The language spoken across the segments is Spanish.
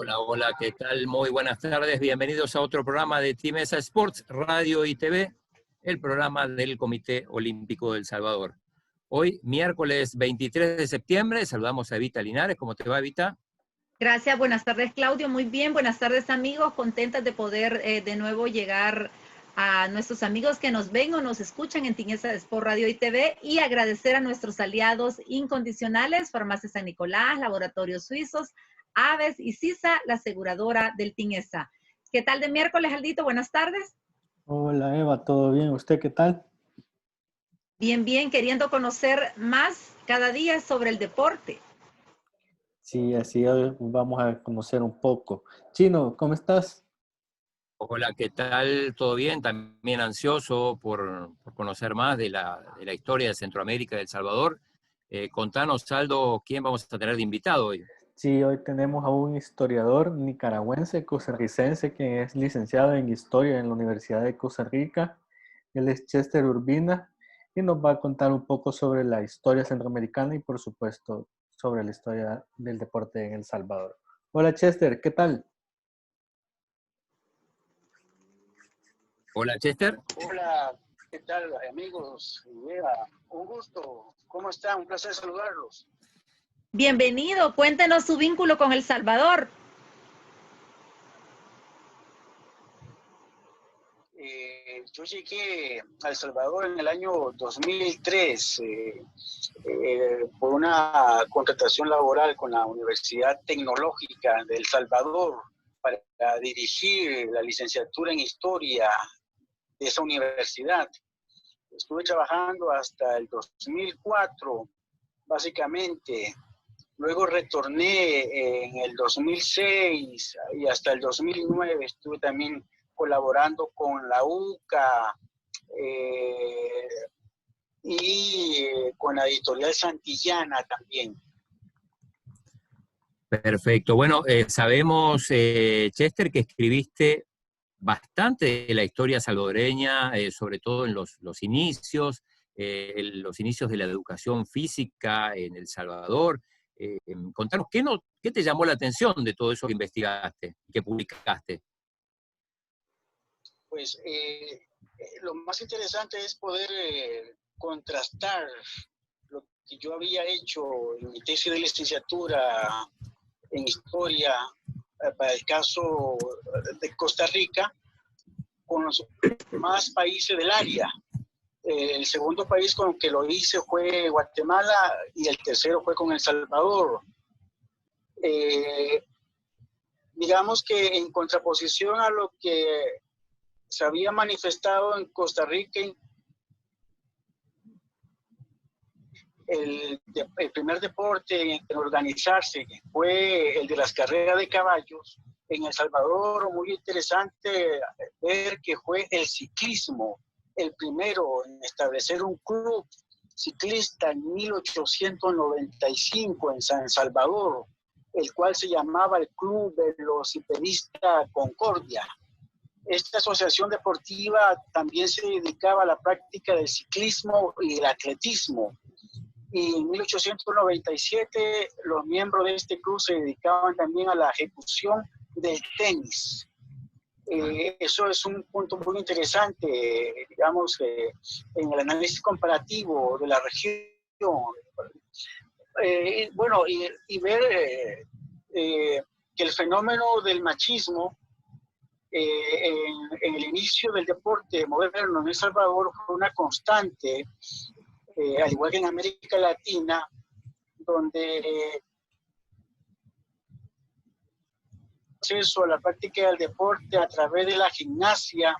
Hola, hola, ¿qué tal? Muy buenas tardes. Bienvenidos a otro programa de Timesa Sports, Radio y TV, el programa del Comité Olímpico del Salvador. Hoy, miércoles 23 de septiembre, saludamos a Evita Linares. ¿Cómo te va, Evita? Gracias, buenas tardes, Claudio. Muy bien, buenas tardes, amigos. Contentas de poder de nuevo llegar a nuestros amigos que nos ven o nos escuchan en Timesa Sport Radio y TV y agradecer a nuestros aliados incondicionales, Farmacia San Nicolás, Laboratorios Suizos, Aves y CISA, la aseguradora del Timesa. ¿Qué tal de miércoles, Aldito? Buenas tardes. Hola Eva, ¿todo bien? ¿Usted qué tal? Bien, bien, queriendo conocer más cada día sobre el deporte. Sí, así hoy vamos a conocer un poco. Chino, ¿cómo estás? Hola, ¿qué tal? ¿Todo bien? También ansioso por conocer más de la historia de Centroamérica y de El Salvador. Contanos, Aldo, ¿quién vamos a tener de invitado hoy? Sí, hoy tenemos a un historiador nicaragüense, costarricense, que es licenciado en Historia en la Universidad de Costa Rica. Él es Chester Urbina y nos va a contar un poco sobre la historia centroamericana y, por supuesto, sobre la historia del deporte en El Salvador. Hola Chester, ¿qué tal? Hola, Chester. Hola, ¿qué tal, amigos? Eva, un gusto. ¿Cómo están? Un placer saludarlos. Bienvenido, cuéntenos su vínculo con El Salvador. Yo llegué a El Salvador en el año 2003 por una contratación laboral con la Universidad Tecnológica de El Salvador para dirigir la licenciatura en Historia de esa universidad. Estuve trabajando hasta el 2004, básicamente. Luego retorné en el 2006 y hasta el 2009 estuve también colaborando con la UCA y con la editorial Santillana también. Perfecto. Bueno, sabemos, Chester, que escribiste bastante de la historia salvadoreña, sobre todo en los inicios de la educación física en El Salvador. Contanos, ¿qué te llamó la atención de todo eso que investigaste, que publicaste? Pues lo más interesante es poder contrastar lo que yo había hecho en mi tesis de licenciatura en historia para el caso de Costa Rica con los demás países del área. El segundo país con el que lo hice fue Guatemala y el tercero fue con El Salvador. Digamos que en contraposición a lo que se había manifestado en Costa Rica, el primer deporte en organizarse fue el de las carreras de caballos. En El Salvador, muy interesante ver que fue el ciclismo el primero en establecer un club ciclista en 1895 en San Salvador, el cual se llamaba el Club Velocipedista Concordia. Esta asociación deportiva también se dedicaba a la práctica del ciclismo y el atletismo. Y en 1897 los miembros de este club se dedicaban también a la ejecución del tenis. Eso es un punto muy interesante, digamos, en el análisis comparativo de la región. Bueno, y ver que el fenómeno del machismo en el inicio del deporte moderno en El Salvador fue una constante, al igual que en América Latina, donde acceso a la práctica del deporte a través de la gimnasia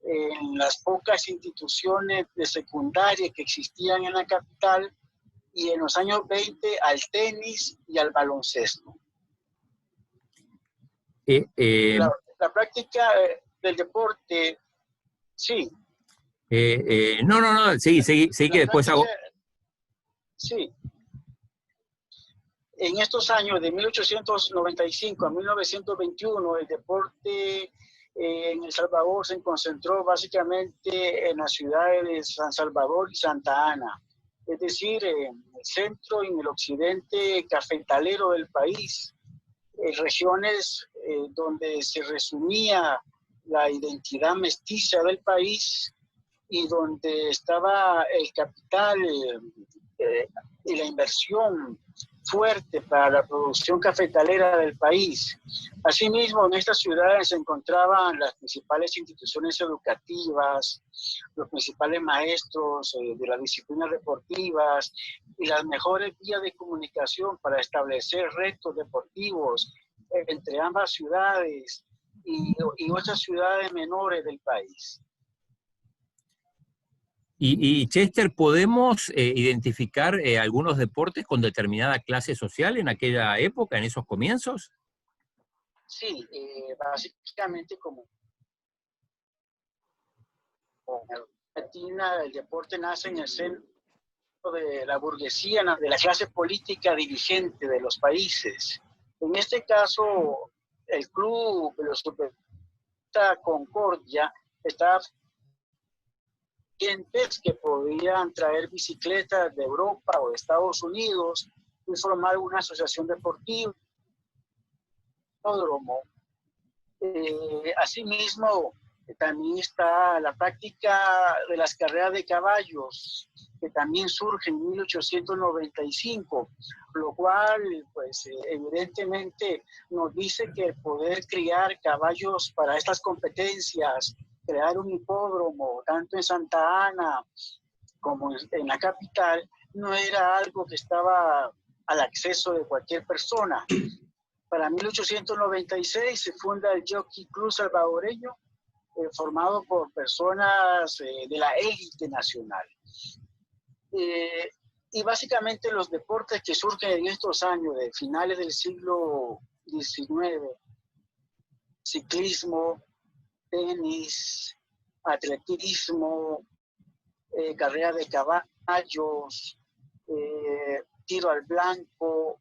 en las pocas instituciones de secundaria que existían en la capital, y en los años 20 al tenis y al baloncesto. La práctica del deporte, sí. No, sí, que después hago. Sí. En estos años, de 1895 a 1921, el deporte en El Salvador se concentró básicamente en las ciudades de San Salvador y Santa Ana, es decir, en el centro y en el occidente cafetalero del país. regiones donde se resumía la identidad mestiza del país y donde estaba el capital y la inversión fuerte para la producción cafetalera del país. Asimismo, en estas ciudades se encontraban las principales instituciones educativas, los principales maestros de las disciplinas deportivas y las mejores vías de comunicación para establecer retos deportivos entre ambas ciudades y otras ciudades menores del país. Y Chester, ¿podemos identificar algunos deportes con determinada clase social en aquella época, en esos comienzos? Sí, básicamente como en Argentina, el deporte nace en el centro de la burguesía, de la clase política dirigente de los países. En este caso, el club de los Concordia estaba que podían traer bicicletas de Europa o de Estados Unidos y formar una asociación deportiva. Asimismo, también está la práctica de las carreras de caballos, que también surge en 1895, lo cual, pues, evidentemente nos dice que el poder criar caballos para estas competencias, crear un hipódromo, tanto en Santa Ana como en la capital, no era algo que estaba al acceso de cualquier persona. Para 1896 se funda el Jockey Club Salvadoreño, formado por personas de la élite nacional. Y básicamente los deportes que surgen en estos años, de finales del siglo XIX, ciclismo, tenis, atletismo, carrera de caballos, tiro al blanco,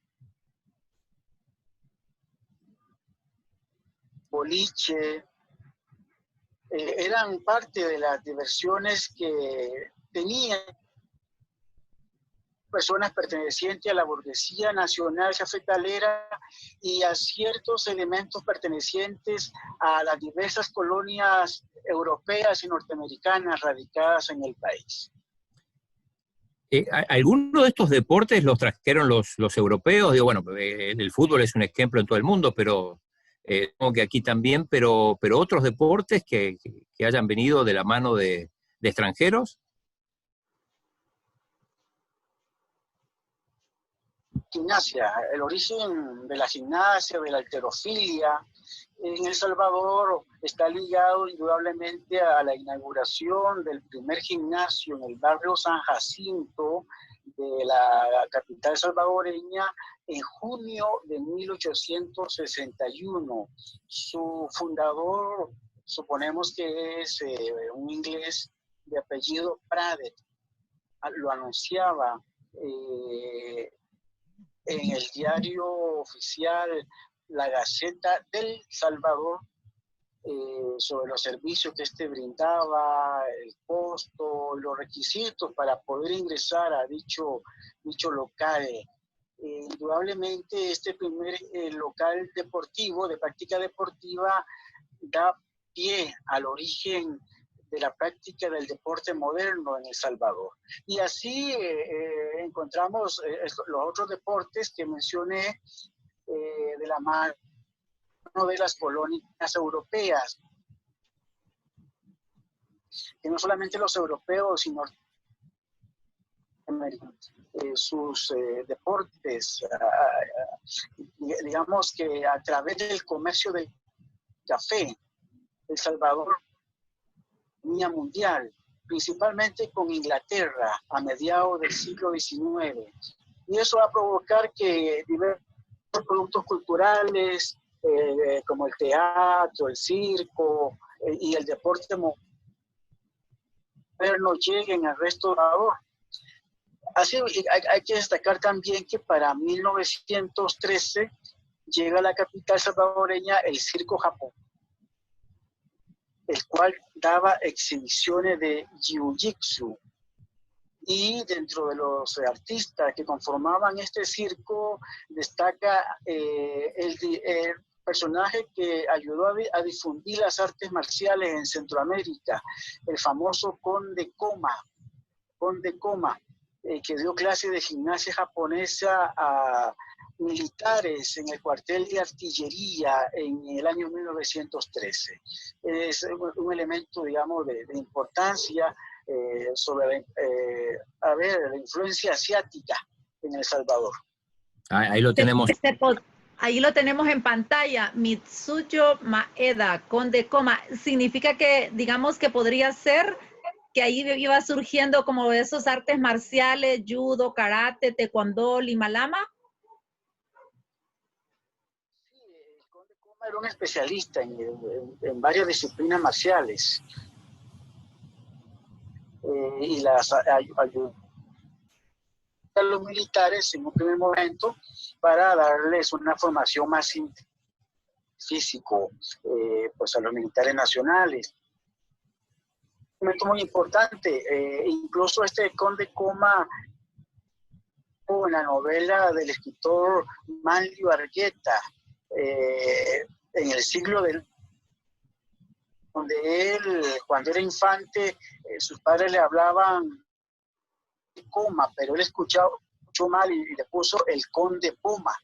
boliche, eran parte de las diversiones que tenían personas pertenecientes a la burguesía nacional cafetalera y a ciertos elementos pertenecientes a las diversas colonias europeas y norteamericanas radicadas en el país. ¿Algunos de estos deportes los trajeron los europeos? Digo, bueno, el fútbol es un ejemplo en todo el mundo, pero supongo que aquí también, pero otros deportes que hayan venido de la mano de extranjeros. Gimnasia, el origen de la gimnasia, de la halterofilia en El Salvador está ligado indudablemente a la inauguración del primer gimnasio en el barrio San Jacinto de la capital salvadoreña en junio de 1861. Su fundador, suponemos que es un inglés de apellido Pradet, lo anunciaba en el diario oficial La Gaceta del Salvador sobre los servicios que este brindaba, el costo, los requisitos para poder ingresar a dicho local. Indudablemente este primer local deportivo, de práctica deportiva, da pie al origen de la práctica del deporte moderno en El Salvador. Y así encontramos los otros deportes que mencioné de la mano de las colonias europeas, que no solamente los europeos, sino sus deportes, digamos que a través del comercio del café, El Salvador mundial, principalmente con Inglaterra a mediados del siglo XIX. Y eso va a provocar que diversos productos culturales, como el teatro, el circo y el deporte moderno lleguen al resto del Salvador. Así hay que destacar también que para 1913 llega a la capital salvadoreña el Circo Japón, el cual daba exhibiciones de jiu-jitsu Y dentro de los artistas que conformaban este circo destaca el personaje que ayudó a difundir las artes marciales en Centroamérica, el famoso Conde Coma. Conde Coma, que dio clases de gimnasia japonesa a militares en el cuartel de artillería en el año 1913. Es un elemento, digamos, de importancia sobre la influencia asiática en El Salvador. Ahí lo tenemos. Ahí lo tenemos en pantalla, Mitsuyo Maeda, Conde Coma. Significa que, digamos, que podría ser que ahí iba surgiendo como esos artes marciales, judo, karate, taekwondo, lima lama. Sí, el Conde Coma era un especialista en varias disciplinas marciales y las ayudó a los militares en un primer momento para darles una formación más físico, pues a los militares nacionales. Un momento muy importante, incluso este Conde Coma en la novela del escritor Manlio Argueta, en el siglo del donde él, cuando era infante, sus padres le hablaban de Coma, pero él escuchó mal y le puso el Conde Poma.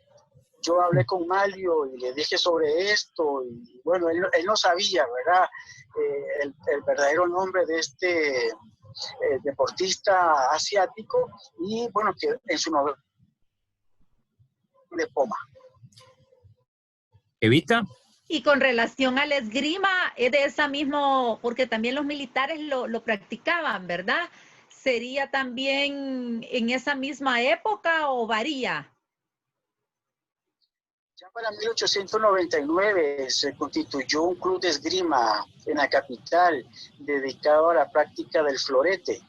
Yo hablé con Manlio y le dije sobre esto, y bueno, él no sabía, ¿verdad? El verdadero nombre de este deportista asiático, y bueno, que en su novela de Poma. ¿Evita? Y con relación al esgrima, es de esa mismo, porque también los militares lo practicaban, ¿verdad? ¿Sería también en esa misma época o varía? Ya para 1899 se constituyó un club de esgrima en la capital dedicado a la práctica del florete.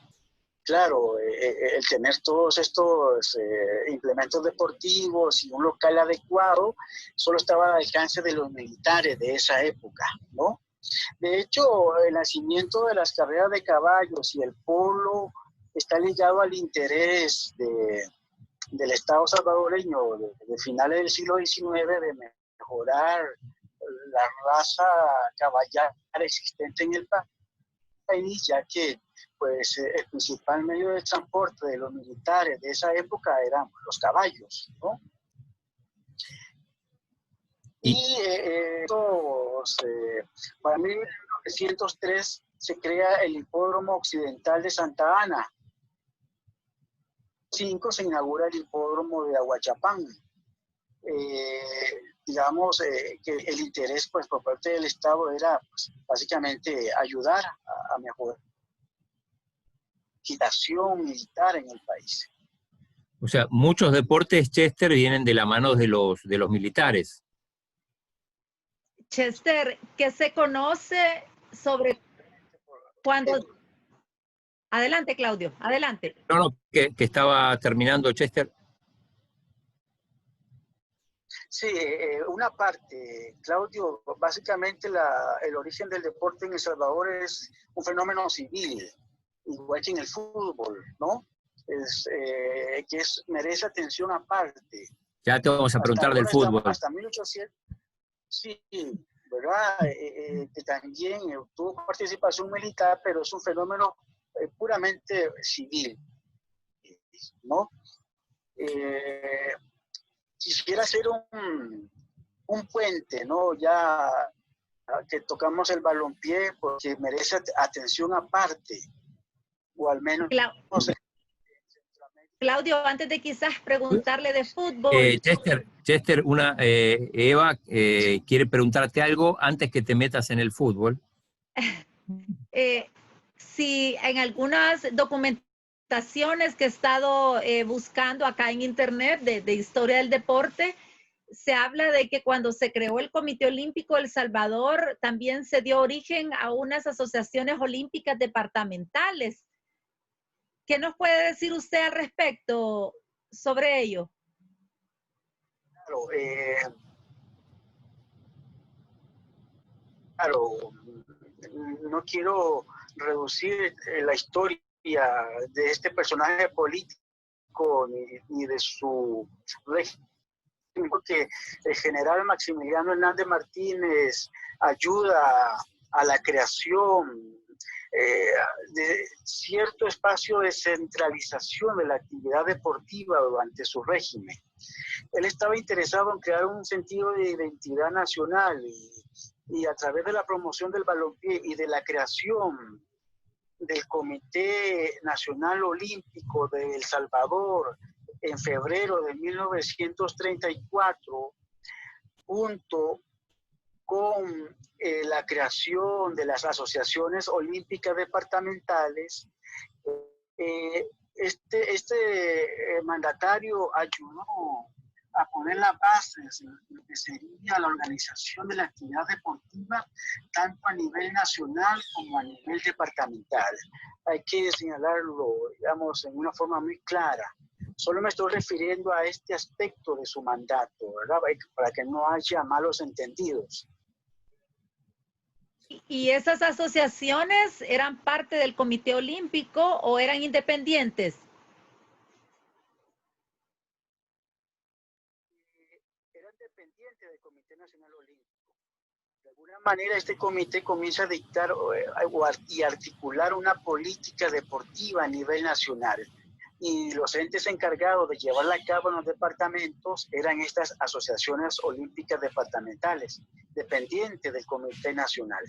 Claro, el tener todos estos implementos deportivos y un local adecuado solo estaba al alcance de los militares de esa época, ¿no? De hecho, el nacimiento de las carreras de caballos y el polo está ligado al interés del Estado salvadoreño de finales del siglo XIX de mejorar la raza caballar existente en el país, ya que pues el principal medio de transporte de los militares de esa época eran los caballos, ¿no? Y para 1903 se crea el Hipódromo Occidental de Santa Ana. En 2005 se inaugura el Hipódromo de Aguachapán. Digamos que el interés pues, por parte del Estado era pues, básicamente ayudar a mejorar la equitación militar en el país. O sea, muchos deportes, Chester, vienen de la mano de los militares. Chester, ¿qué se conoce sobre cuando... Adelante, Claudio, adelante. No, que estaba terminando, Chester. Sí, una parte, Claudio, básicamente el origen del deporte en El Salvador es un fenómeno civil, igual que en el fútbol, ¿no? Merece atención aparte. Ya te vamos a preguntar del fútbol. Hasta 1800, sí, ¿verdad? Que también tuvo participación militar, pero es un fenómeno puramente civil, ¿no? Quisiera hacer un puente, ¿no? Ya que tocamos el balompié, porque merece atención aparte, o al menos... no sé. Claudio, antes de quizás preguntarle de fútbol... Chester, Eva quiere preguntarte algo antes que te metas en el fútbol. Si en algunas documentaciones que he estado buscando acá en internet de historia del deporte, se habla de que cuando se creó el Comité Olímpico de El Salvador, también se dio origen a unas asociaciones olímpicas departamentales. ¿Qué nos puede decir usted al respecto sobre ello? Claro, no quiero reducir la historia de este personaje político ni de su régimen, porque el general Maximiliano Hernández Martínez ayuda a la creación de cierto espacio de centralización de la actividad deportiva durante su régimen. Él estaba interesado en crear un sentido de identidad nacional y a través de la promoción del balompié y de la creación del Comité Nacional Olímpico de El Salvador en febrero de 1934, junto con la creación de las asociaciones olímpicas departamentales, este mandatario ayudó a poner las bases de lo que sería la organización de la actividad deportiva, tanto a nivel nacional como a nivel departamental. Hay que señalarlo, digamos, en una forma muy clara. Solo me estoy refiriendo a este aspecto de su mandato, ¿verdad? Para que no haya malos entendidos. ¿Y esas asociaciones eran parte del Comité Olímpico o eran independientes? Eran dependientes del Comité Nacional Olímpico. De alguna manera este comité comienza a dictar y articular una política deportiva a nivel nacional. Y los entes encargados de llevarla a cabo en los departamentos eran estas asociaciones olímpicas departamentales, dependientes del Comité Nacional.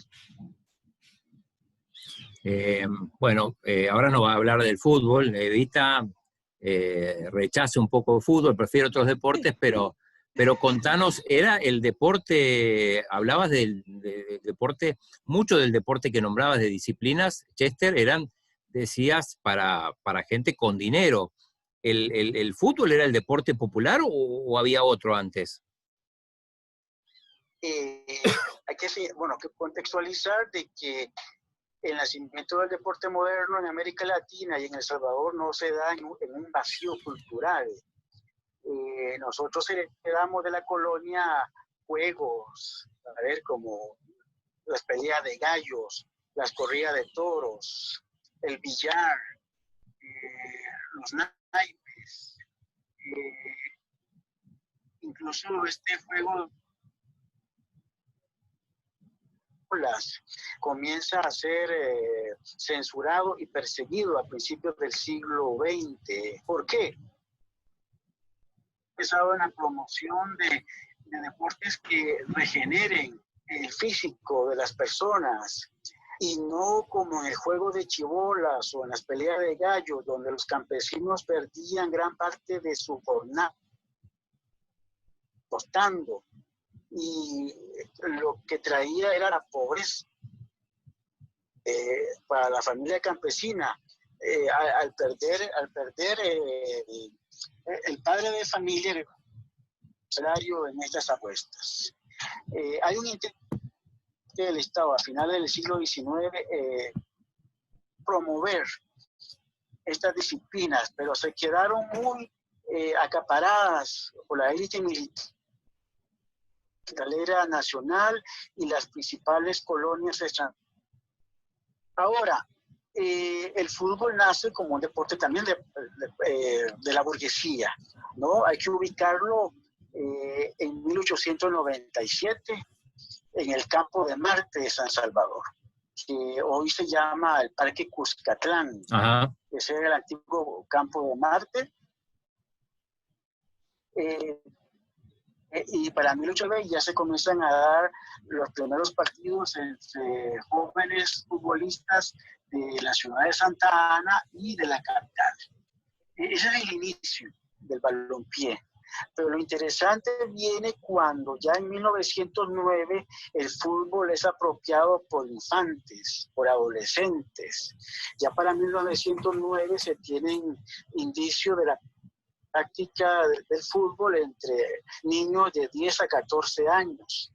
Bueno, ahora nos va a hablar del fútbol. Evita, rechaza un poco el fútbol, prefiere otros deportes, pero contanos, ¿era el deporte, hablabas del deporte, mucho del deporte que nombrabas de disciplinas, Chester, eran, decías, para gente con dinero? ¿El fútbol era el deporte popular o había otro antes? Hay que contextualizar de que el nacimiento del deporte moderno en América Latina y en El Salvador no se da en un vacío cultural. Nosotros heredamos de la colonia juegos, a ver, como las peleas de gallos, las corridas de toros, el billar, los naipes, incluso este juego comienza a ser censurado y perseguido a principios del siglo XX. ¿Por qué? Empezado en la promoción de deportes que regeneren el físico de las personas y no como en el juego de chibolas o en las peleas de gallos, donde los campesinos perdían gran parte de su jornada apostando, y lo que traía era la pobreza para la familia campesina. Al perder el padre de familia el salario en estas apuestas. Hay un intento del Estado a finales del siglo XIX promover estas disciplinas, pero se quedaron muy acaparadas por la élite militar nacional y las principales colonias extranjeras. Ahora, el fútbol nace como un deporte también de la burguesía, ¿no? Hay que ubicarlo en 1897 en el Campo de Marte de San Salvador, que hoy se llama el Parque Cuscatlán. Ajá. Ese era el antiguo Campo de Marte. Y para 1820 ya se comienzan a dar los primeros partidos entre jóvenes futbolistas de la ciudad de Santa Ana y de la capital. Ese es el inicio del balompié. Pero lo interesante viene cuando ya en 1909 el fútbol es apropiado por infantes, por adolescentes. Ya para 1909 se tienen indicios de la práctica del fútbol entre niños de 10 a 14 años.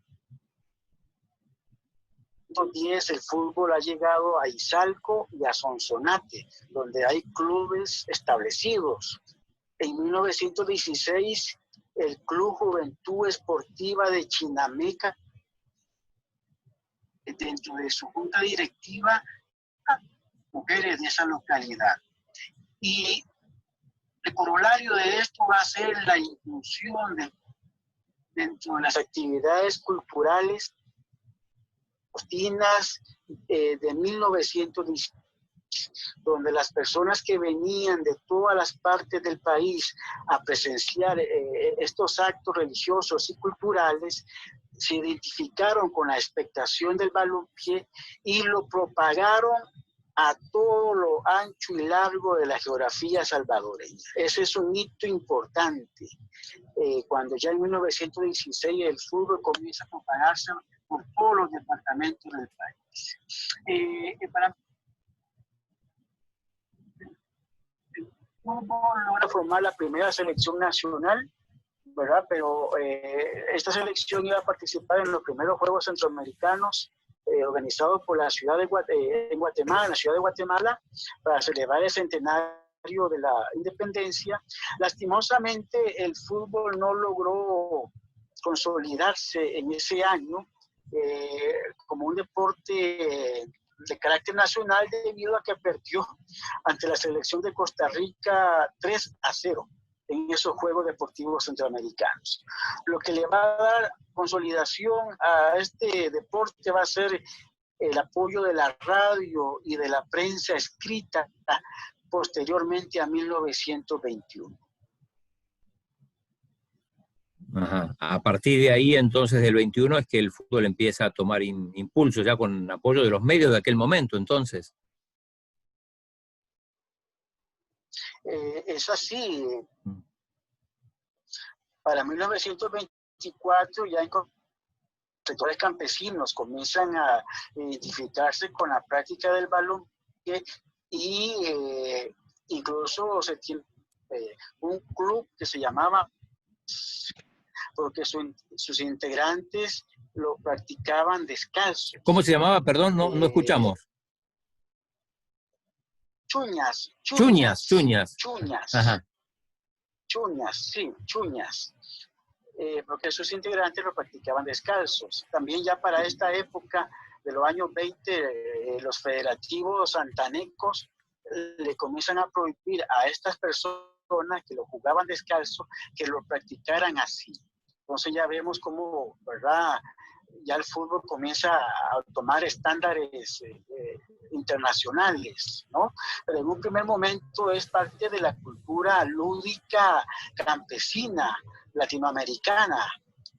En 1910 el fútbol ha llegado a Izalco y a Sonsonate, donde hay clubes establecidos. En 1916 el Club Juventud Esportiva de Chinameca, dentro de su junta directiva, mujeres de esa localidad. Y el corolario de esto va a ser la inclusión dentro de las actividades culturales agostinas de 1910, donde las personas que venían de todas las partes del país a presenciar estos actos religiosos y culturales se identificaron con la expectación del balompié y lo propagaron a todo lo ancho y largo de la geografía salvadoreña. Ese es un hito importante. Cuando ya en 1916 el fútbol comienza a propagarse por todos los departamentos del país. Para el fútbol logra formar la primera selección nacional, ¿verdad? Pero esta selección iba a participar en los primeros Juegos Centroamericanos organizados por la ciudad de Guatemala, en la ciudad de Guatemala, para celebrar el centenario de la independencia. Lastimosamente, el fútbol no logró consolidarse en ese año como un deporte de carácter nacional debido a que perdió ante la selección de Costa Rica 3-0 en esos Juegos Deportivos Centroamericanos. Lo que le va a dar consolidación a este deporte va a ser el apoyo de la radio y de la prensa escrita posteriormente a 1921. Ajá. A partir de ahí, entonces, del 21, es que el fútbol empieza a tomar impulso, ya con apoyo de los medios de aquel momento, entonces. Es así. Para 1924 ya en sectores campesinos comienzan a identificarse con la práctica del balompié y incluso se tiene un club que se llamaba, porque sus integrantes lo practicaban descalzo. ¿Cómo se llamaba? Perdón, no escuchamos. Chuñas. Ajá. Chuñas. Porque sus integrantes lo practicaban descalzos. También ya para esta época de los años 20, los federativos santanecos le comienzan a prohibir a estas personas que lo jugaban descalzo que lo practicaran así. Entonces ya vemos cómo, ¿verdad?, ya el fútbol comienza a tomar estándares internacionales, ¿no? Pero en un primer momento es parte de la cultura lúdica campesina, latinoamericana,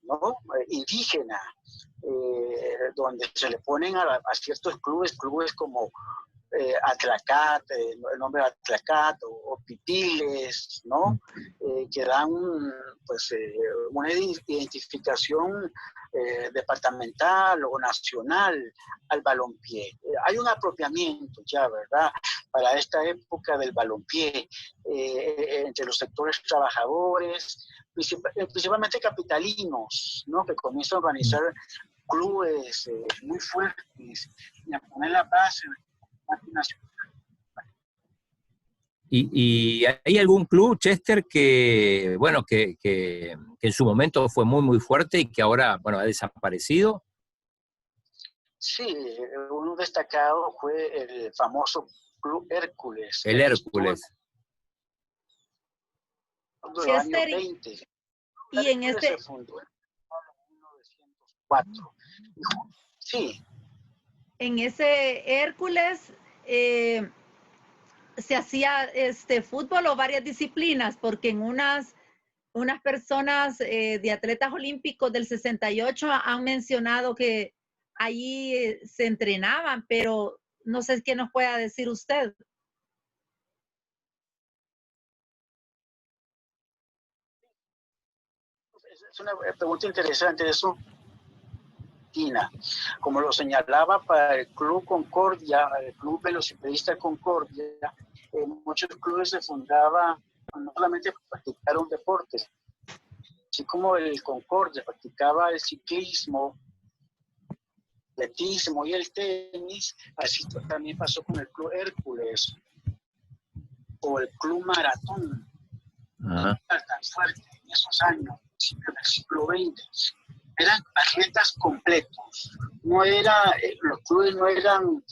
¿no? Indígena, donde se le ponen a ciertos clubes como Atlacat, el nombre de Atlacat o Pipiles, ¿no? Que dan una identificación departamental o nacional al balompié. Hay un apropiamiento ya, ¿verdad?, para esta época del balompié entre los sectores trabajadores, principalmente capitalinos, ¿no?, que comienzan a organizar clubes muy fuertes y a poner la base nacional. ¿Y hay algún club, Chester, que en su momento fue muy, muy fuerte y que ahora, ha desaparecido? Sí, uno destacado fue el famoso Club Hércules. El Hércules. Chester, y en se fundó en 1904. Sí. En ese Hércules se hacía fútbol o varias disciplinas, porque en unas personas de atletas olímpicos del 68 han mencionado que allí se entrenaban, pero no sé qué nos pueda decir usted. Es una pregunta interesante eso. Como lo señalaba para el Club Concordia, el Club Velocipedista Concordia, muchos clubes se fundaban no solamente para practicar un deporte, así como el Concordia practicaba el ciclismo, el atletismo y el tenis, así también pasó con el Club Hércules o el Club Maratón. Tan fuerte en esos años, del siglo XX. Eran atletas completos. Los clubes no eran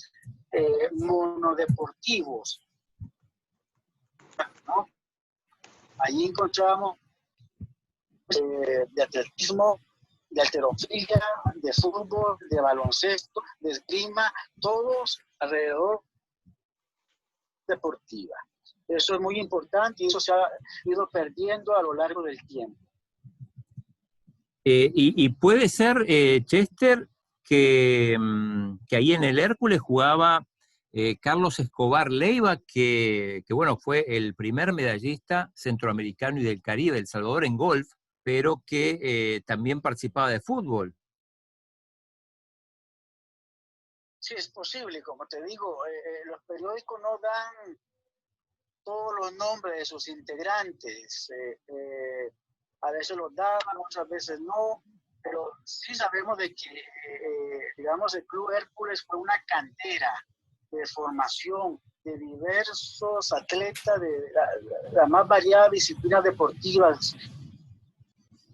monodeportivos, ¿no? Allí encontramos de atletismo, de halterofilia, de fútbol, de baloncesto, de esgrima, todos alrededor deportiva. Eso es muy importante y eso se ha ido perdiendo a lo largo del tiempo. Y puede ser, Chester, que ahí en el Hércules jugaba Carlos Escobar Leiva, que bueno, fue el primer medallista centroamericano y del Caribe, El Salvador, en golf, pero que también participaba de fútbol. Sí, es posible, como te digo, los periódicos no dan todos los nombres de sus integrantes. A veces los daban, otras veces no, pero sí sabemos de que, digamos, el Club Hércules fue una cantera de formación de diversos atletas de las más variadas disciplinas deportivas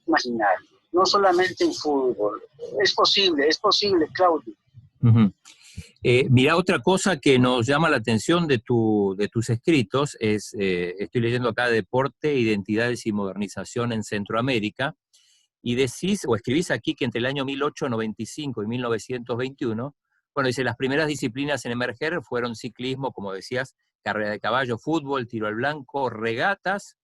imaginar, no solamente en fútbol. Es posible, Claudio. Uh-huh. Mira, otra cosa que nos llama la atención de tus escritos es, estoy leyendo acá Deporte, Identidades y Modernización en Centroamérica, y decís, o escribís aquí que entre el año 1895 y 1921, bueno, dice, las primeras disciplinas en emerger fueron ciclismo, como decías, carrera de caballo, fútbol, tiro al blanco, regatas,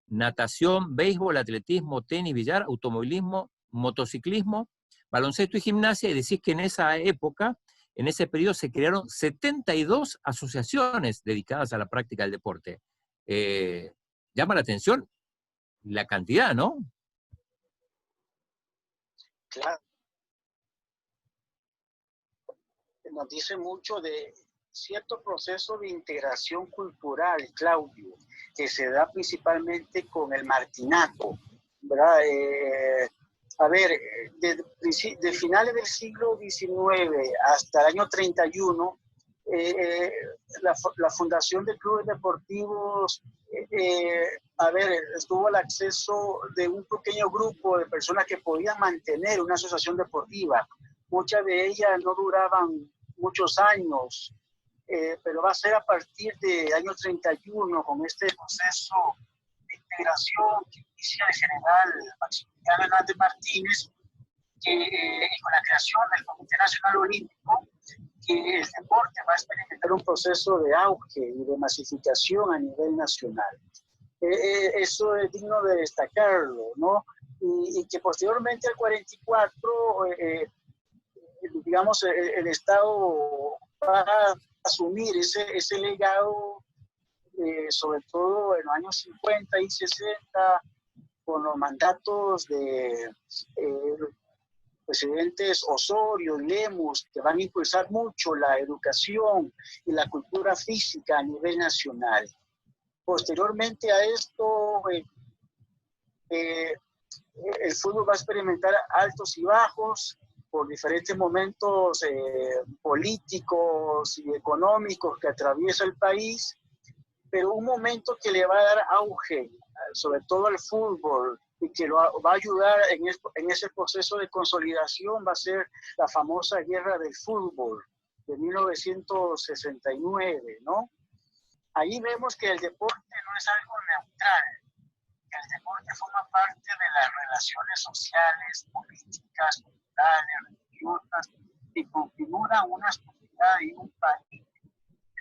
natación, béisbol, atletismo, tenis, billar, automovilismo, motociclismo, baloncesto y gimnasia, y decís que en esa época, en ese periodo, se crearon 72 asociaciones dedicadas a la práctica del deporte. Llama la atención la cantidad, ¿no? Claro. Nos dice mucho de cierto proceso de integración cultural, Claudio, que se da principalmente con el martinato, ¿verdad? A ver, de finales del siglo XIX hasta el año 31, la fundación de clubes deportivos, a ver, estuvo al acceso de un pequeño grupo de personas que podían mantener una asociación deportiva. Muchas de ellas no duraban muchos años, pero va a ser a partir del año 31, con este proceso de integración que inicia el general Maximiliano Hernández Martínez, y con la creación del Comité Nacional Olímpico, que el deporte va a experimentar un proceso de auge y de masificación a nivel nacional. Eso es digno de destacarlo, ¿no? Y que posteriormente al 44, digamos, el Estado va a asumir ese legado, sobre todo en los años 50 y 60, con los mandatos de presidentes Osorio y Lemus, que van a impulsar mucho la educación y la cultura física a nivel nacional. Posteriormente a esto, el fútbol va a experimentar altos y bajos por diferentes momentos políticos y económicos que atraviesa el país, pero un momento que le va a dar auge, sobre todo al fútbol, y que lo va a ayudar en ese proceso de consolidación, va a ser la famosa Guerra del Fútbol de 1969, ¿no? Ahí vemos que el deporte no es algo neutral, que el deporte forma parte de las relaciones sociales, políticas, culturales, religiosas, y configura una sociedad y un país.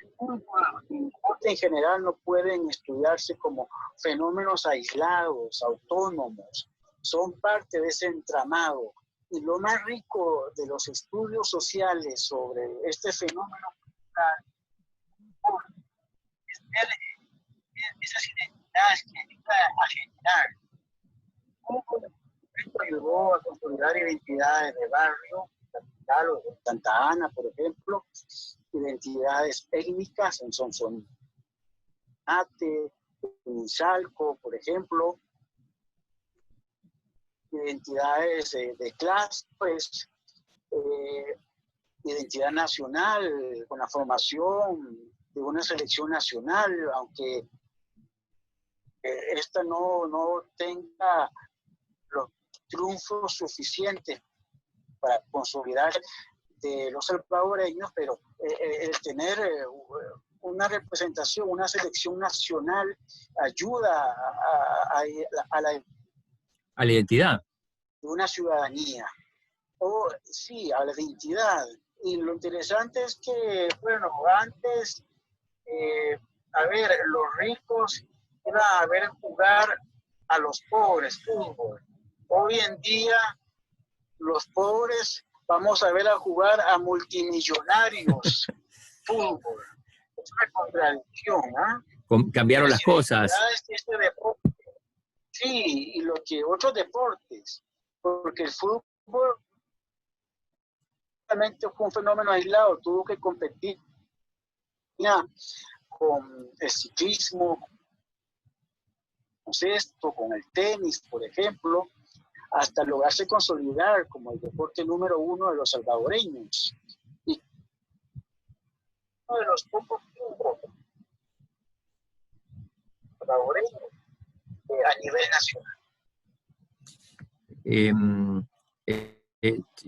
El fútbol y el deporte en general no pueden estudiarse como fenómenos aislados, autónomos, son parte de ese entramado. Y lo más rico de los estudios sociales sobre este fenómeno cultural es ver esas identidades que ayuda a generar. ¿Cómo ayudó a consolidar identidades de barrio, capital o de Santa Ana, por ejemplo, identidades étnicas en Sonsonate, en Salco, por ejemplo, identidades de clase, pues, identidad nacional, con la formación de una selección nacional, aunque esta no tenga los triunfos suficientes para consolidar de los salvadoreños, pero el tener una representación, una selección nacional ayuda a la identidad. una ciudadanía. Sí, a la identidad. Y lo interesante es que, bueno, antes, a ver, los ricos iban a ver jugar a los pobres fútbol. Hoy en día, los pobres vamos a ver a jugar a multimillonarios fútbol. Es una contradicción, ¿eh? Cambiaron las cosas. Este deporte, sí, y lo que otros deportes, porque el fútbol realmente fue un fenómeno aislado, tuvo que competir con el ciclismo, con esto, con el tenis, por ejemplo, hasta lograrse consolidar como el deporte número 1 de los salvadoreños. Y uno de los pocos clubes salvadoreños a nivel nacional.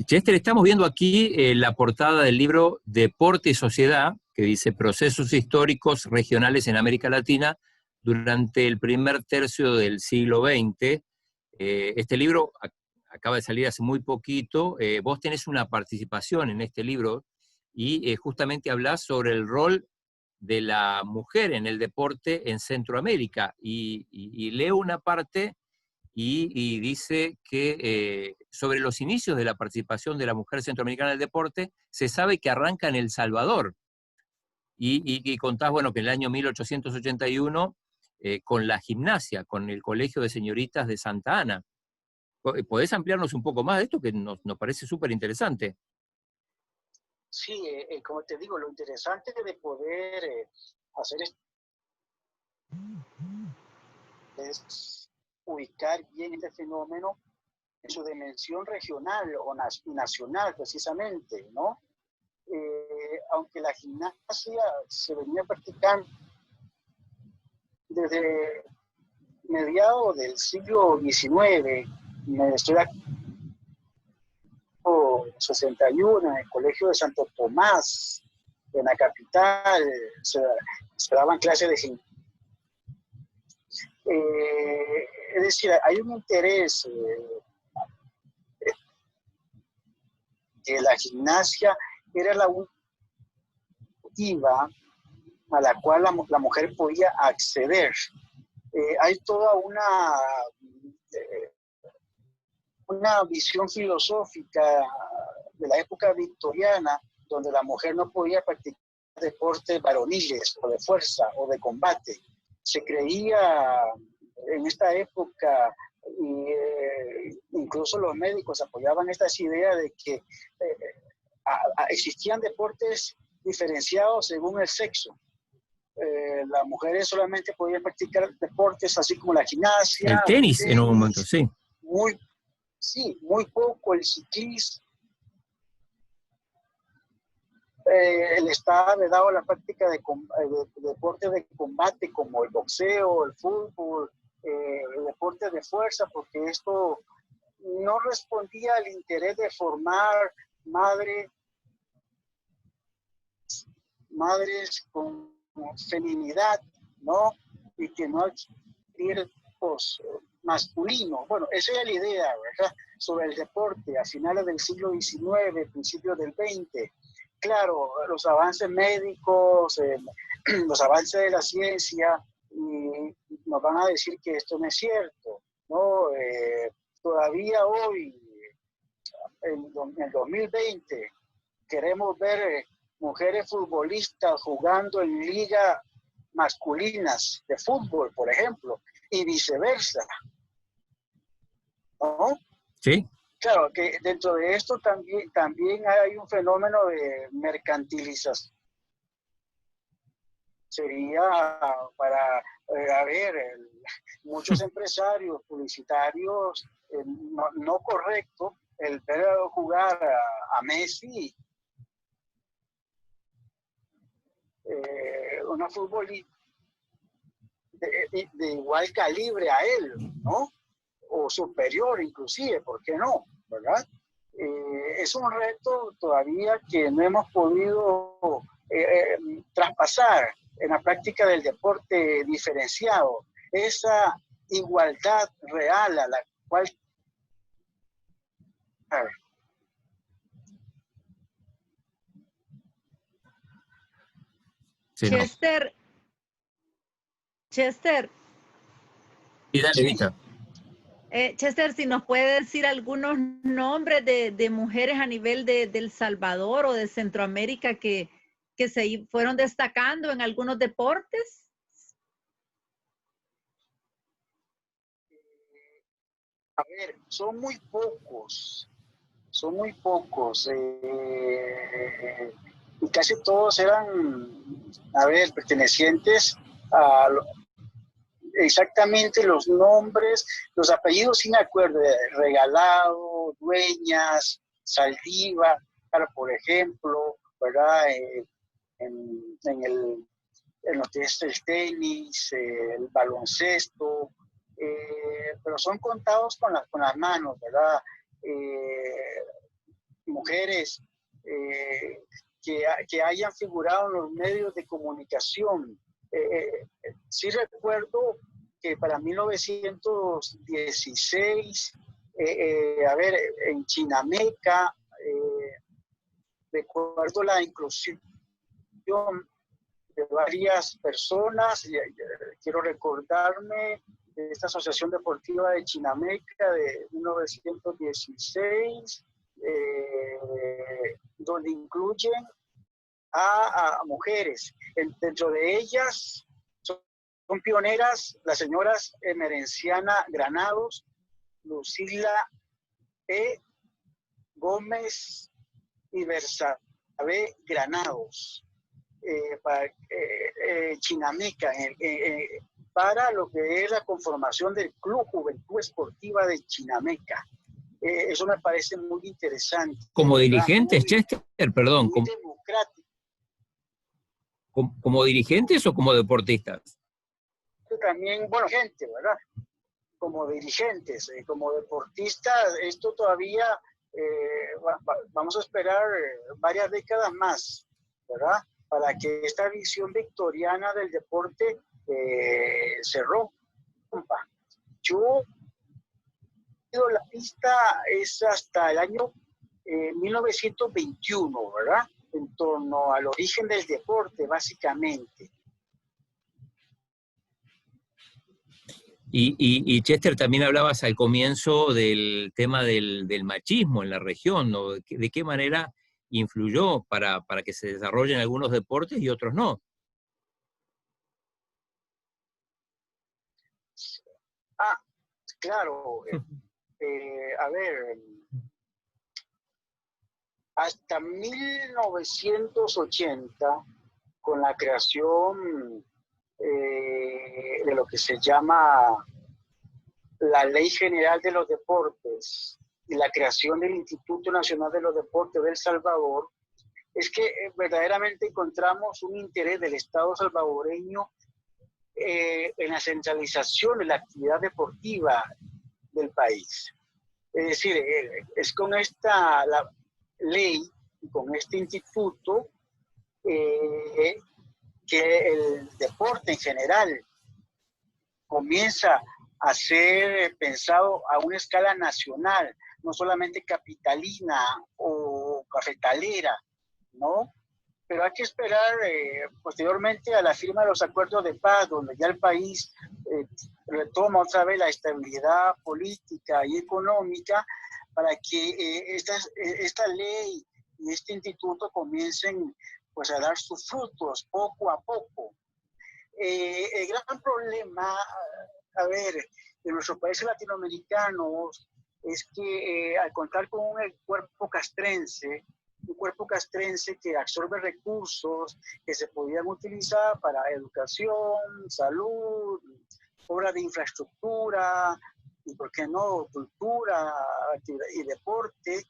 Chester, estamos viendo aquí la portada del libro Deporte y Sociedad, que dice Procesos históricos regionales en América Latina durante el primer tercio del siglo XX. Este libro acaba de salir hace muy poquito. Vos tenés una participación en este libro y justamente hablás sobre el rol de la mujer en el deporte en Centroamérica. Y leo una parte y dice que sobre los inicios de la participación de la mujer centroamericana en el deporte, se sabe que arranca en El Salvador. Y contás, bueno, que en el año 1881, con la gimnasia, con el Colegio de Señoritas de Santa Ana. ¿Podés ampliarnos un poco más de esto, que nos parece súper interesante? Sí, como te digo, lo interesante de poder hacer esto es ubicar bien este fenómeno en su dimensión regional o nacional, precisamente, ¿no? Aunque la gimnasia se venía practicando desde mediados del siglo XIX, estoy aquí, 61, en el Colegio de Santo Tomás, en la capital, se daban clases de gimnasia. Es decir, hay un interés que la gimnasia era la última a la cual la mujer podía acceder. Hay toda una visión filosófica de la época victoriana donde la mujer no podía practicar deportes varoniles o de fuerza o de combate. Se creía en esta época, incluso los médicos apoyaban estas ideas de que existían deportes diferenciados según el sexo. Las mujeres solamente podían practicar deportes así como la gimnasia. El tenis en un momento, sí. Muy poco el ciclismo. El Estado le daba la práctica de deportes de combate como el boxeo, el fútbol, el deporte de fuerza, porque esto no respondía al interés de formar madres con feminidad, ¿no? Y que no adquirir masculino. Bueno, esa era la idea, ¿verdad? Sobre el deporte a finales del siglo XIX, principios del XX. Claro, los avances médicos, los avances de la ciencia, y nos van a decir que esto no es cierto, ¿no? Todavía hoy, en el 2020, queremos ver mujeres futbolistas jugando en ligas masculinas de fútbol, por ejemplo, y viceversa, ¿no? Sí. Claro, que dentro de esto también hay un fenómeno de mercantilización. Sería para, muchos empresarios publicitarios, no correcto el ver jugar a Messi, una futbolista de igual calibre a él, ¿no? O superior inclusive, ¿por qué no? ¿Verdad? es un reto todavía que no hemos podido traspasar en la práctica del deporte diferenciado. Esa igualdad real a la cual... Sí, no. Chester, Y dale, Vita. Chester, si nos puede decir algunos nombres de mujeres a nivel de El Salvador o de Centroamérica que se fueron destacando en algunos deportes. A ver, son muy pocos, y casi todos eran, a ver, pertenecientes a exactamente los nombres, los apellidos, sí me acuerdo, Regalado, Dueñas, Saldívar, por ejemplo, ¿verdad? En lo que es el tenis, el baloncesto, pero son contados con las manos, ¿verdad? Mujeres que hayan figurado en los medios de comunicación. Sí recuerdo que para 1916, a ver, en Chinameca, recuerdo la inclusión de varias personas. Quiero recordarme de esta Asociación Deportiva de Chinameca de 1916, donde incluyen a mujeres. Dentro de ellas son pioneras las señoras Emerenciana Granados, Lucila E. Gómez y Bersabe Granados, para Chinameca, para lo que es la conformación del Club Juventud Esportiva de Chinameca. Eso me parece muy interesante. Como ¿verdad? dirigentes, Chester, perdón, muy democrático. ¿Como dirigentes o como deportistas? También, bueno, gente, ¿verdad? Como dirigentes, como deportistas, esto todavía vamos a esperar varias décadas más, ¿verdad? Para que esta visión victoriana del deporte se rompa. Yo, la pista es hasta el año 1921, ¿verdad? En torno al origen del deporte, básicamente. Y Chester, también hablabas al comienzo del tema del machismo en la región, ¿no? ¿De qué manera influyó para que se desarrollen algunos deportes y otros no? Ah, claro. A ver, hasta 1980, con la creación de lo que se llama la Ley General de los Deportes y la creación del Instituto Nacional de los Deportes de El Salvador, es que verdaderamente encontramos un interés del Estado salvadoreño en la centralización de la actividad deportiva del país. Es decir, es con esta ley y con este instituto que el deporte en general comienza a ser pensado a una escala nacional, no solamente capitalina o cafetalera, ¿no? Pero hay que esperar posteriormente a la firma de los acuerdos de paz, donde ya el país retoma otra vez la estabilidad política y económica, para que esta ley y este instituto comiencen pues a dar sus frutos poco a poco. El gran problema, a ver, en nuestros países latinoamericanos es que al contar con un cuerpo castrense que absorbe recursos que se podían utilizar para educación, salud, obras de infraestructura, y por qué no, cultura y deporte,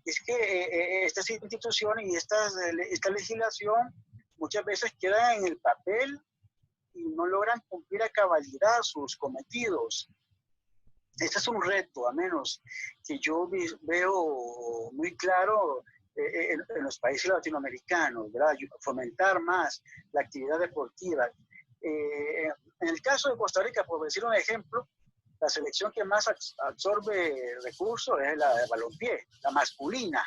es que estas instituciones y esta legislación muchas veces quedan en el papel y no logran cumplir a cabalidad sus cometidos. Este es un reto, a menos que yo veo muy claro en los países latinoamericanos, ¿verdad? Fomentar más la actividad deportiva. En el caso de Costa Rica, por decir un ejemplo, la selección que más absorbe recursos es la de balompié, la masculina.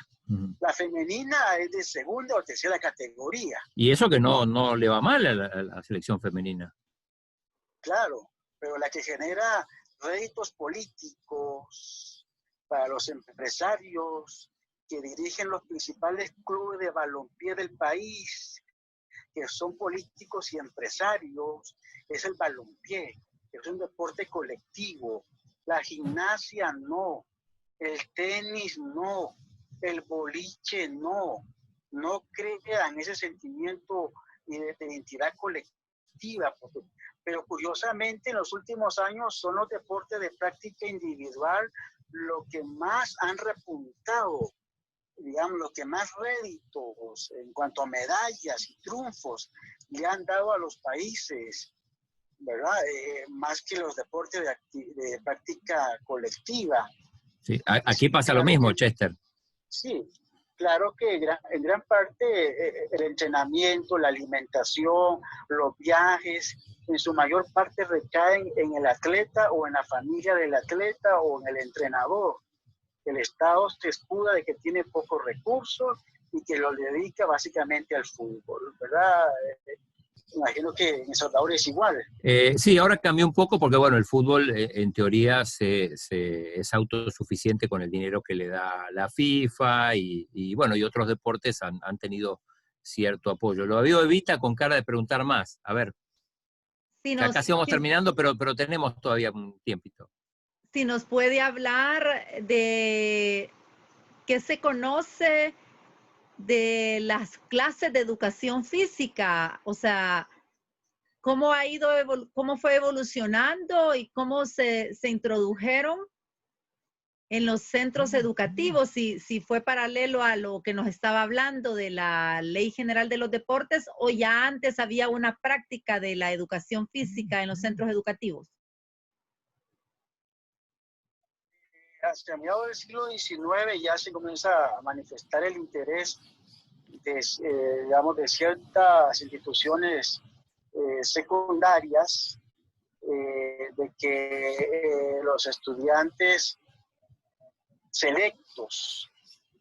La femenina es de segunda o tercera categoría. Y eso que no le va mal a la selección femenina. Claro, pero la que genera réditos políticos para los empresarios que dirigen los principales clubes de balompié del país, que son políticos y empresarios, es el balompié, que es un deporte colectivo. La gimnasia no, el tenis no, el boliche no crean ese sentimiento de identidad colectiva, pero curiosamente en los últimos años son los deportes de práctica individual lo que más han repuntado, digamos, lo que más réditos en cuanto a medallas y triunfos le han dado a los países, ¿verdad? Más que los deportes de práctica colectiva. Sí, aquí pasa lo mismo, Chester. Sí, claro que en gran parte el entrenamiento, la alimentación, los viajes, en su mayor parte recaen en el atleta o en la familia del atleta o en el entrenador. El Estado se escuda de que tiene pocos recursos y que lo dedica básicamente al fútbol, ¿verdad? Imagino que en El Salvador es igual. Sí, ahora cambió un poco porque, bueno, el fútbol en teoría es autosuficiente con el dinero que le da la FIFA y bueno, y otros deportes han tenido cierto apoyo. Lo veo Evita con cara de preguntar más. A ver, ya casi vamos terminando, pero tenemos todavía un tiempito. Si nos puede hablar de qué se conoce de las clases de educación física, o sea, cómo cómo fue evolucionando y cómo se introdujeron en los centros educativos, si fue paralelo a lo que nos estaba hablando de la Ley General de los Deportes o ya antes había una práctica de la educación física en los centros educativos. Hacia mediados del siglo XIX ya se comienza a manifestar el interés digamos, de ciertas instituciones secundarias de que los estudiantes selectos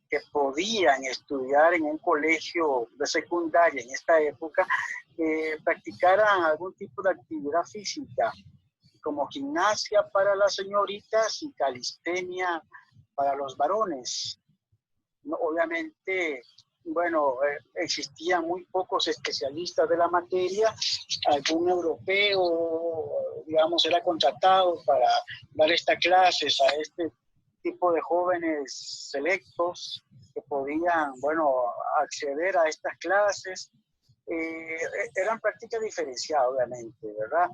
que podían estudiar en un colegio de secundaria en esta época practicaran algún tipo de actividad física, como gimnasia para las señoritas y calistenia para los varones. No, obviamente, bueno, existían muy pocos especialistas de la materia, algún europeo, digamos, era contratado para dar estas clases a este tipo de jóvenes selectos que podían, bueno, acceder a estas clases. Eran prácticas diferenciadas, obviamente, ¿verdad?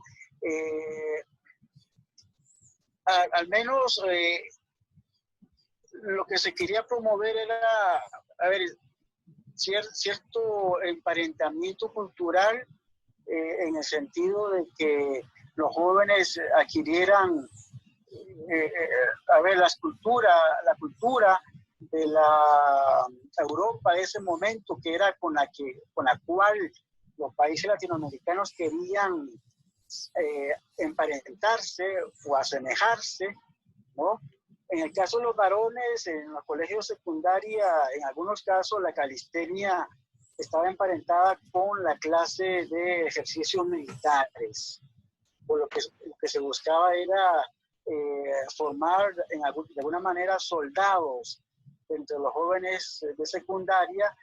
Al menos lo que se quería promover era, a ver, cierto emparentamiento cultural en el sentido de que los jóvenes adquirieran, a ver, la cultura de la Europa de ese momento, que era con la cual los países latinoamericanos querían emparentarse o asemejarse, ¿no? En el caso de los varones, en los colegios secundarios, en algunos casos la calistenia estaba emparentada con la clase de ejercicios militares. Por lo que se buscaba era formar de alguna manera soldados entre los jóvenes de secundaria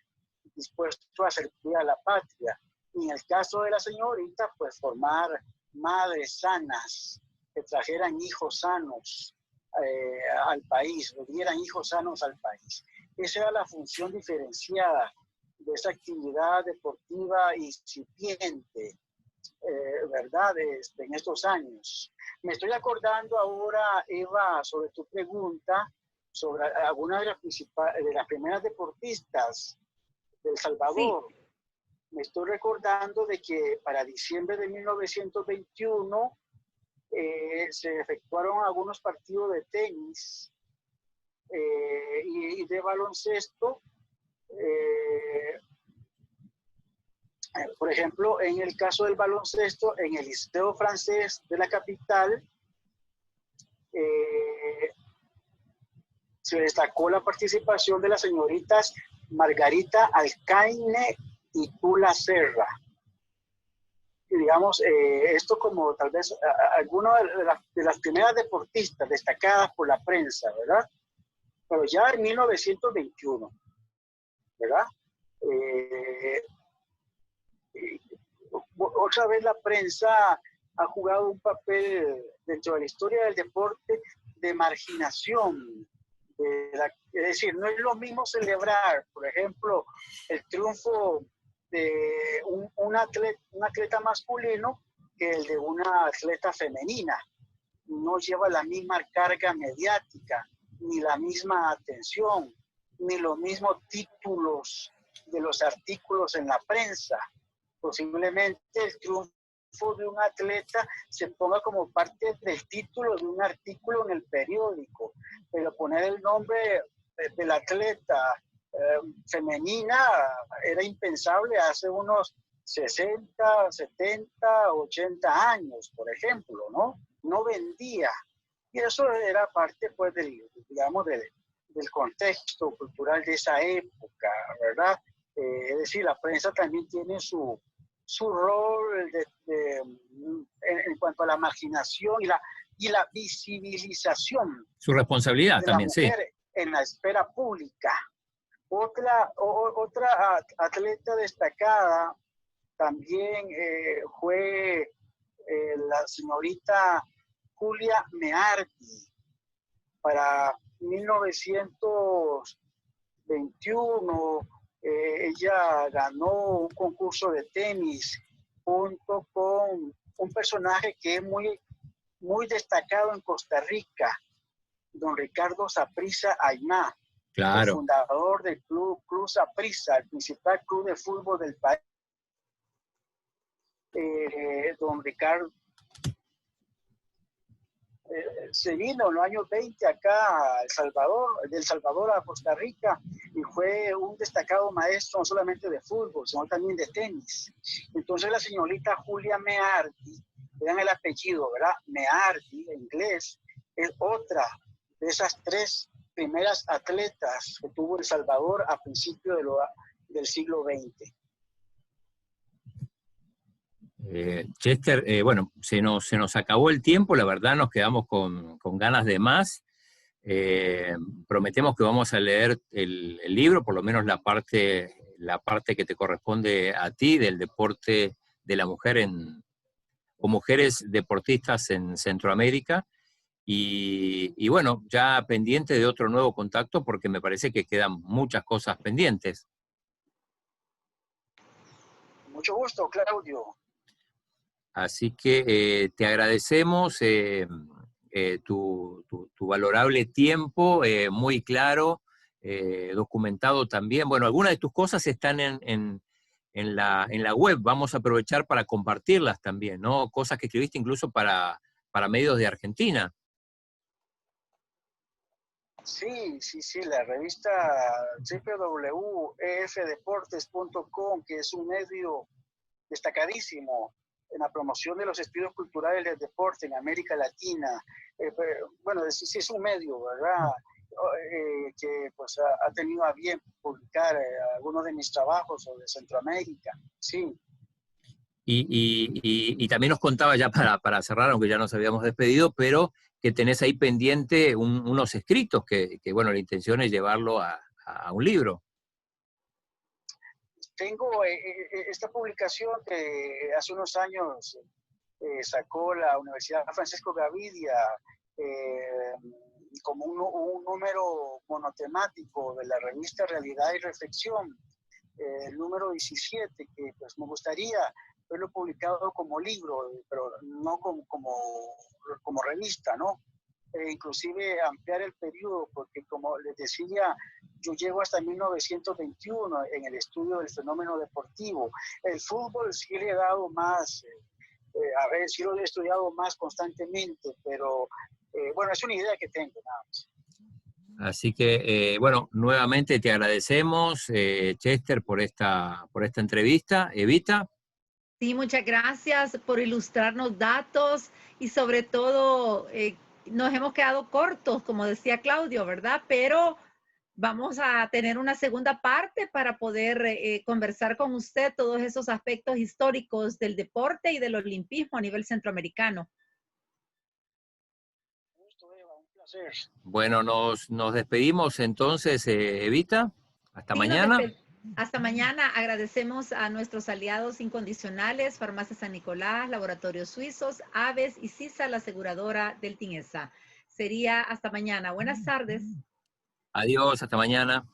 dispuestos a servir a la patria. Y en el caso de la señorita, pues formar madres sanas, que trajeran hijos sanos al país, o dieran hijos sanos al país. Esa era la función diferenciada de esa actividad deportiva incipiente, ¿verdad? En estos años. Me estoy acordando ahora, Eva, sobre tu pregunta, sobre algunas de las primeras deportistas de El Salvador. Sí. Me estoy recordando de que para diciembre de 1921 se efectuaron algunos partidos de tenis y de baloncesto. Por ejemplo, en el caso del baloncesto, en el Liceo Francés de la capital, se destacó la participación de las señoritas Margarita Alcaine y Tula Serra. Y digamos, esto como tal vez algunas de las primeras deportistas destacadas por la prensa, ¿verdad? Pero ya en 1921, ¿verdad? Otra vez la prensa ha jugado un papel dentro de la historia del deporte de marginación. Es decir, no es lo mismo celebrar, por ejemplo, el triunfo de un atleta masculino que el de una atleta femenina. No lleva la misma carga mediática, ni la misma atención, ni los mismos títulos de los artículos en la prensa. Posiblemente el triunfo de un atleta se ponga como parte del título de un artículo en el periódico, pero poner el nombre del atleta femenina era impensable hace unos 60, 70, 80 años, por ejemplo, ¿no? No vendía. Y eso era parte, pues, digamos, del contexto cultural de esa época, ¿verdad? Es decir, la prensa también tiene su rol en cuanto a la marginación y la visibilización. Su responsabilidad de también, la mujer en la esfera pública. Otra atleta destacada también fue la señorita Julia Meardi. Para 1921 ella ganó un concurso de tenis junto con un personaje que es muy, muy destacado en Costa Rica, don Ricardo Saprissa Aymá, claro, el fundador del Club Saprissa, el principal club de fútbol del país. Don Ricardo se vino en los años 20 acá a El Salvador, del Salvador a Costa Rica, y fue un destacado maestro no solamente de fútbol, sino también de tenis. Entonces la señorita Julia Meardi, vean el apellido, ¿verdad? Meardi, en inglés, es otra de esas tres primeras atletas que tuvo El Salvador a principios del siglo XX. Chester, bueno, se nos acabó el tiempo, la verdad nos quedamos con ganas de más. Prometemos que vamos a leer el libro, por lo menos la parte que te corresponde a ti del deporte de la mujer o mujeres deportistas en Centroamérica. Y bueno, ya pendiente de otro nuevo contacto porque me parece que quedan muchas cosas pendientes. Mucho gusto, Claudio. Así que te agradecemos tu valorable tiempo, muy claro, documentado también. Bueno, algunas de tus cosas están en la web, vamos a aprovechar para compartirlas también, ¿no? Cosas que escribiste incluso para medios de Argentina. Sí, la revista www.efdeportes.com, que es un medio destacadísimo en la promoción de los estilos culturales del deporte en América Latina. Bueno, sí es un medio, ¿verdad? Que pues ha tenido a bien publicar algunos de mis trabajos sobre Centroamérica, sí. Y también nos contaba ya para cerrar, aunque ya nos habíamos despedido, pero que tenés ahí pendiente unos escritos que, bueno, la intención es llevarlo a un libro. Tengo esta publicación que hace unos años sacó la Universidad Francisco Gavidia como un número monotemático de la revista Realidad y Reflexión, el número 17, que pues me gustaría verlo publicado como libro, pero no como revista, ¿no? Inclusive ampliar el periodo, porque como les decía, yo llego hasta 1921 en el estudio del fenómeno deportivo. El fútbol sí le he dado más a ver si lo he estudiado más constantemente, pero bueno, es una idea que tengo, nada más. Así que, bueno, nuevamente te agradecemos, Chester, por esta entrevista. Evita. Sí, muchas gracias por ilustrarnos datos y sobre todo nos hemos quedado cortos, como decía Claudio, ¿verdad? Pero vamos a tener una segunda parte para poder conversar con usted todos esos aspectos históricos del deporte y del olimpismo a nivel centroamericano. Un gusto, Eva, un placer. Bueno, nos despedimos entonces, Evita. Hasta Sí, mañana. hasta mañana. Agradecemos a nuestros aliados incondicionales, Farmacia San Nicolás, Laboratorios Suizos, Aves y CISA, la aseguradora del TINESA. Sería hasta mañana. Buenas tardes. Adiós, hasta mañana.